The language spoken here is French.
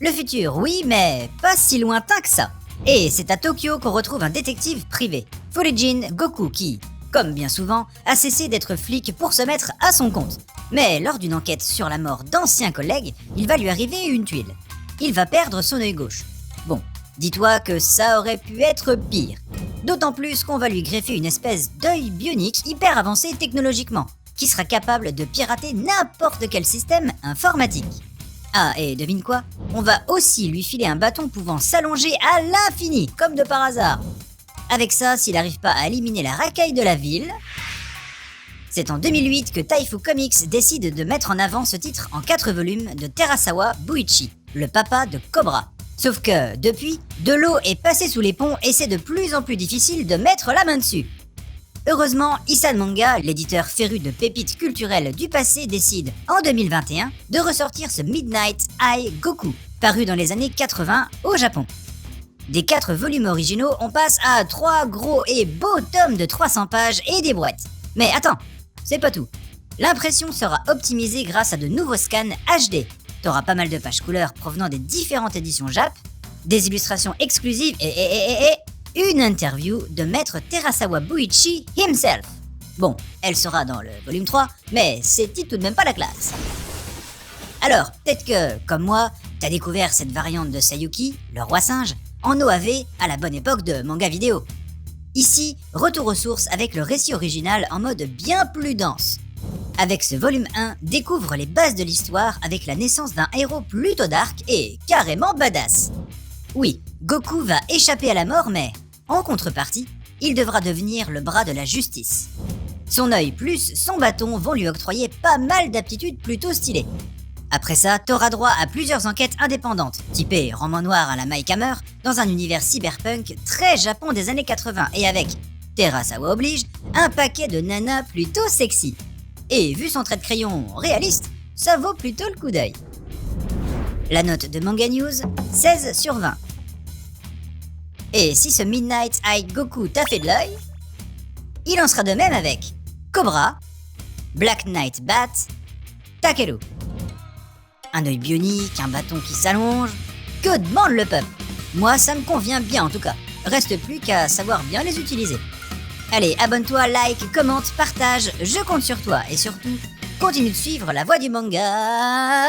Le futur, oui, mais pas si lointain que ça. Et c'est à Tokyo qu'on retrouve un détective privé, Furijin Goku, qui, comme bien souvent, a cessé d'être flic pour se mettre à son compte. Mais lors d'une enquête sur la mort d'anciens collègues, il va lui arriver une tuile. Il va perdre son œil gauche. Bon, dis-toi que ça aurait pu être pire. D'autant plus qu'on va lui greffer une espèce d'œil bionique hyper avancé technologiquement, qui sera capable de pirater n'importe quel système informatique. Ah, et devine quoi? On va aussi lui filer un bâton pouvant s'allonger à l'infini, comme de par hasard. Avec ça, s'il n'arrive pas à éliminer la racaille de la ville... C'est en 2008 que Taifu Comics décide de mettre en avant ce titre en 4 volumes de Terasawa Buichi, le papa de Cobra. Sauf que, depuis, de l'eau est passée sous les ponts et c'est de plus en plus difficile de mettre la main dessus. Heureusement, Isan Manga, l'éditeur féru de pépites culturelles du passé, décide, en 2021, de ressortir ce Midnight Eye Goku, paru dans les années 80 au Japon. Des 4 volumes originaux, on passe à 3 gros et beaux tomes de 300 pages et des boîtes. Mais attends, c'est pas tout. L'impression sera optimisée grâce à de nouveaux scans HD. T'auras pas mal de pages couleurs provenant des différentes éditions Jap, des illustrations exclusives et une interview de maître Terasawa Buichi himself. Bon, elle sera dans le volume 3, mais c'est tout de même pas la classe. Alors, peut-être que, comme moi, t'as découvert cette variante de Sayuki, le roi singe, en OAV à la bonne époque de manga vidéo. Ici, retour aux sources avec le récit original en mode bien plus dense. Avec ce volume 1, découvre les bases de l'histoire avec la naissance d'un héros plutôt dark et carrément badass. Oui, Goku va échapper à la mort, mais en contrepartie, il devra devenir le bras de la justice. Son œil plus son bâton vont lui octroyer pas mal d'aptitudes plutôt stylées. Après ça, t'auras droit à plusieurs enquêtes indépendantes, typées roman noir à la Mike Hammer, dans un univers cyberpunk très Japon des années 80 et avec, Terasawa oblige, un paquet de nanas plutôt sexy. Et vu son trait de crayon réaliste, ça vaut plutôt le coup d'œil. La note de Manga News, 16 sur 20. Et si ce Midnight Eye Goku t'a fait de l'œil, il en sera de même avec Cobra, Black Knight Bat, Takeru. Un œil bionique, un bâton qui s'allonge, que demande le peuple? Moi ça me convient bien en tout cas, reste plus qu'à savoir bien les utiliser. Allez, abonne-toi, like, commente, partage, je compte sur toi et surtout, continue de suivre la voie du manga.